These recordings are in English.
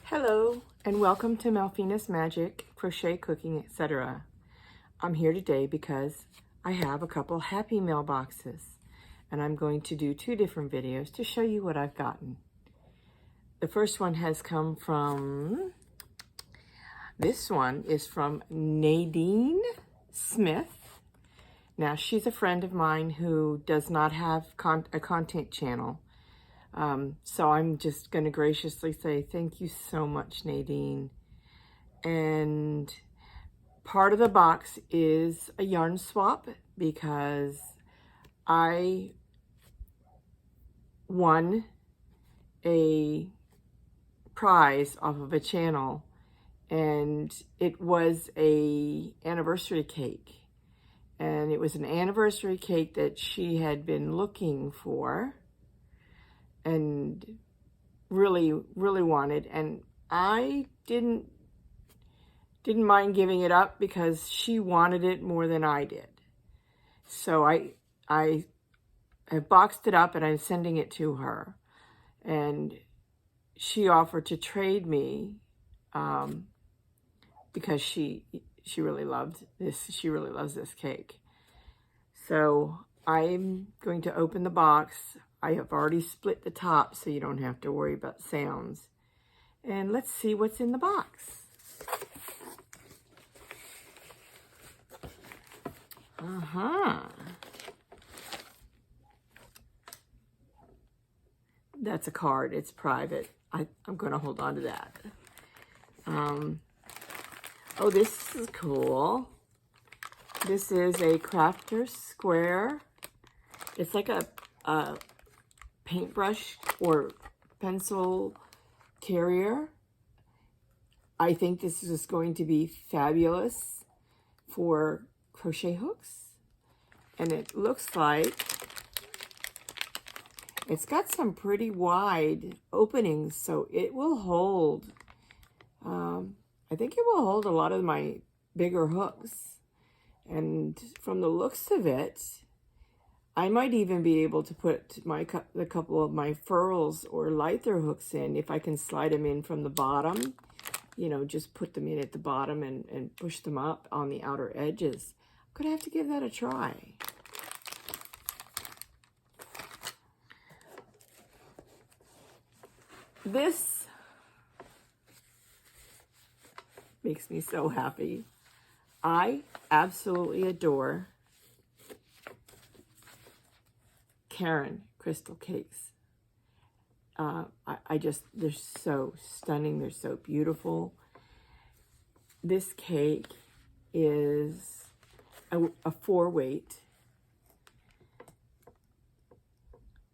Hello and welcome to Malfina's Magic, Crochet, Cooking, etc. I'm here today because I have a couple Happy Mail boxes and I'm going to do two different videos to show you what I've gotten. The first one has come from, this one is from Nadine Smith. Now she's a friend of mine who does not have a content channel. So I'm just going to graciously say thank you so much, Nadine. And part of the box is a yarn swap because I won a prize off of a channel, and it was a anniversary cake. And it was an anniversary cake that she had been looking for and really wanted, and I didn't mind giving it up because she wanted it more than I did. So I have boxed it up and I'm sending it to her, and she offered to trade me because she really loved this. She really loves this cake. So I'm going to open the box. I have already split the top so you don't have to worry about sounds. And let's see what's in the box. That's a card. It's private. I'm going to hold on to that. Oh, this is cool. This is a crafter square. It's like a paintbrush or pencil carrier. I think this is going to be fabulous for crochet hooks. And it looks like it's got some pretty wide openings, so it will hold, I think it will hold a lot of my bigger hooks. And from the looks of it, I might even be able to put a couple of my furls or lither hooks in if I can slide them in from the bottom. You know, just put them in at the bottom and push them up on the outer edges. I'm going to have to give that a try. This makes me so happy. I absolutely adore Karen crystal cakes. They're so stunning. They're so beautiful. This cake is a 4-weight.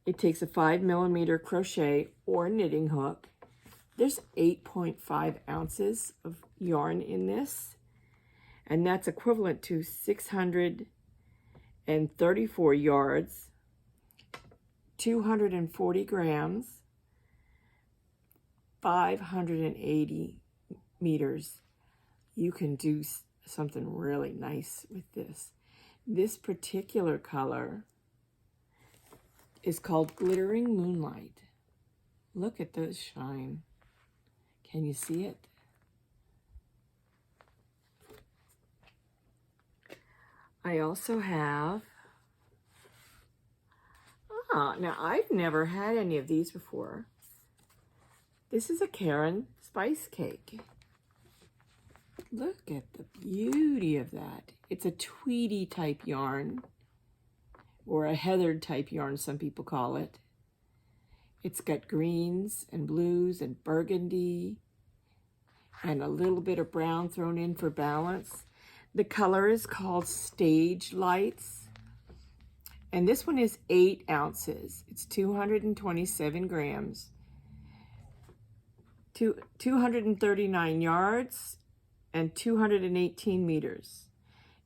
It takes a 5mm crochet or knitting hook. There's 8.5 ounces of yarn in this, and that's equivalent to 634 yards, 240 grams, 580 meters. You can do something really nice with this. This particular color is called Glittering Moonlight. Look at those shine. Can you see it? I also have, now I've never had any of these before. This is a Karen spice cake. Look at the beauty of that. It's a tweedy type yarn, or a heathered type yarn, some people call it. It's got greens and blues and burgundy and a little bit of brown thrown in for balance. The color is called Stage Lights. And this one is 8 ounces. It's 227 grams. 239 yards and 218 meters.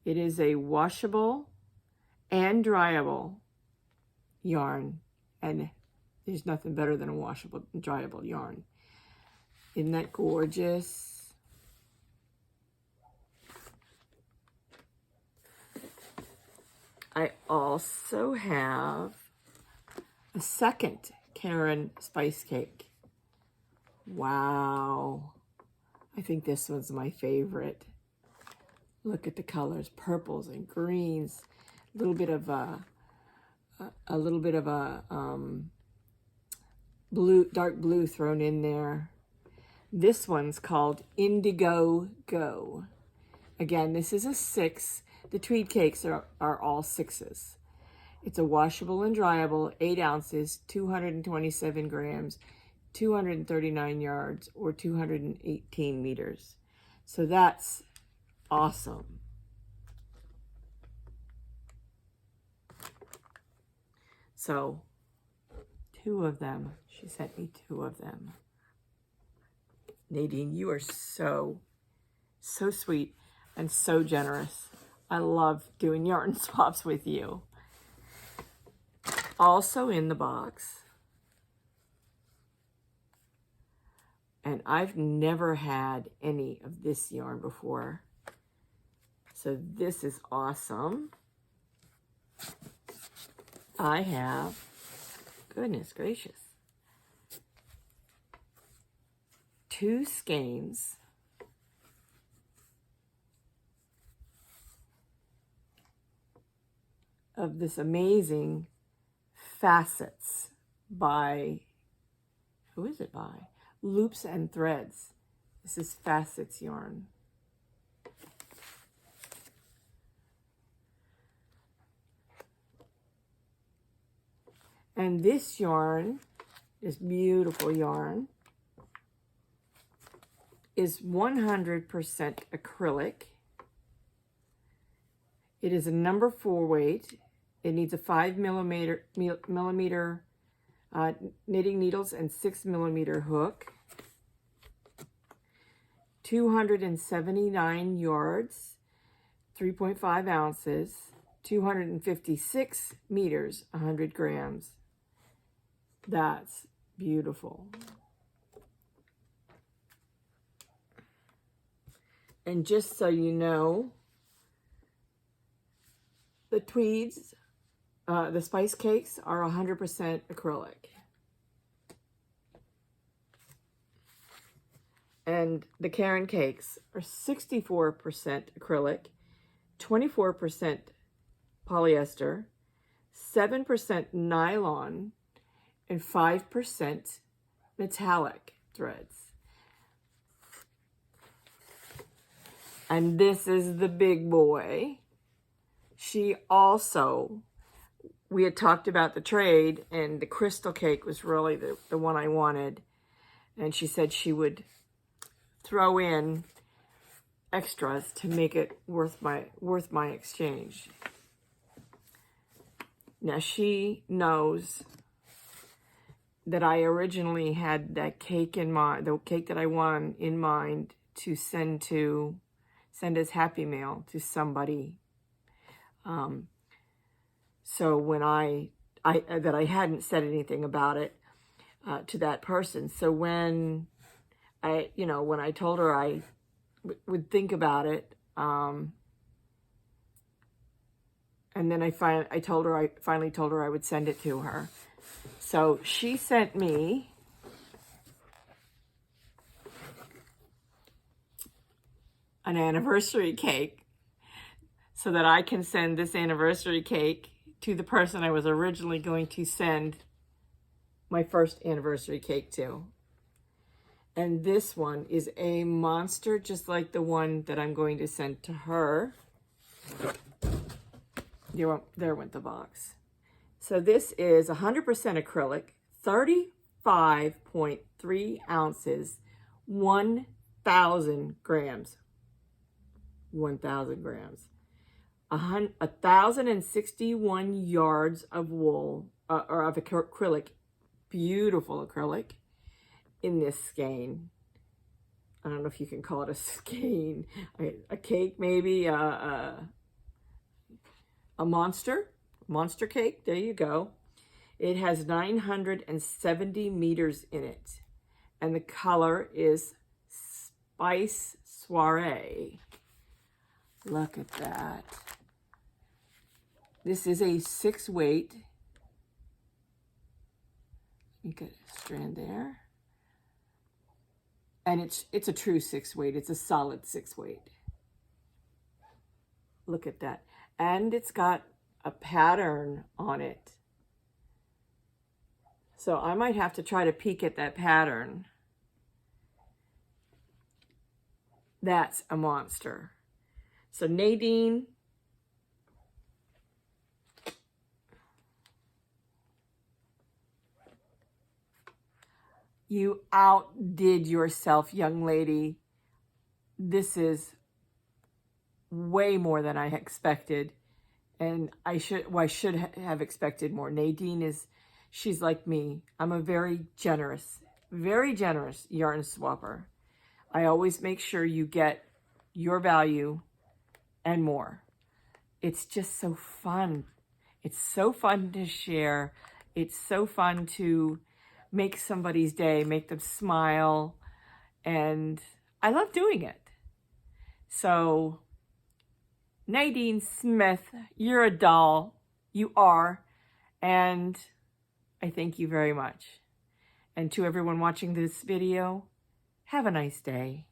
It is a washable and dryable yarn, and there's nothing better than a washable and dryable yarn. Isn't that gorgeous? I also have a second Karen spice cake. Wow. I think this one's my favorite. Look at the colors, purples and greens. A little bit of blue, dark blue thrown in there. This one's called Indigo Go. Again, this is a 6. The tweed cakes are all 6s. It's a washable and dryable, 8 ounces, 227 grams, 239 yards, or 218 meters. So that's awesome. So 2 of them. She sent me 2 of them. Nadine, you are so sweet and so generous. I love doing yarn swaps with you. Also in the box, and I've never had any of this yarn before, so this is awesome. I have, goodness gracious, 2 skeins of this amazing Facets by, who is it by? Loops and Threads. This is Facets yarn. And this yarn, this beautiful yarn, is 100% acrylic. It is a number 4 weight. It needs a 5 millimeter knitting needles and 6 millimeter hook. 279 yards, 3.5 ounces, 256 meters, 100 grams. That's beautiful. And just so you know, the tweeds, the spice cakes are 100% acrylic. And the Karen cakes are 64% acrylic, 24% polyester, 7% nylon, and 5% metallic threads. And this is the big boy. She also, we had talked about the trade, and the crystal cake was really the one I wanted. And she said she would throw in extras to make it worth my exchange. Now she knows that I originally had that cake in mind, the cake that I won in mind to send as Happy Mail to somebody. So when I hadn't said anything about it to that person. So when I told her I would think about it, and then I finally told her I would send it to her. So she sent me an anniversary cake so that I can send this anniversary cake to the person I was originally going to send my first anniversary cake to. And this one is a monster, just like the one that I'm going to send to her. There went the box. So this is 100% acrylic, 35.3 ounces, 1,000 grams. 1,000 grams. 1,061 yards of wool, or of acrylic, beautiful acrylic, in this skein. I don't know if you can call it a skein, a cake maybe, a monster cake. There you go. It has 970 meters in it, and the color is Spice Soiree. Look at that. This is a 6 weight. You get a strand there. And it's a true 6-weight. It's a solid 6-weight. Look at that. And it's got a pattern on it. So I might have to try to peek at that pattern. That's a monster. So Nadine, you outdid yourself, young lady. This is way more than I expected. And I should have expected more. Nadine she's like me. I'm a very generous yarn swapper. I always make sure you get your value and more. It's just so fun. It's so fun to share. It's so fun to make somebody's day, make them smile. And I love doing it. So Nadine Smith, you're a doll. You are. And I thank you very much. And to everyone watching this video, have a nice day.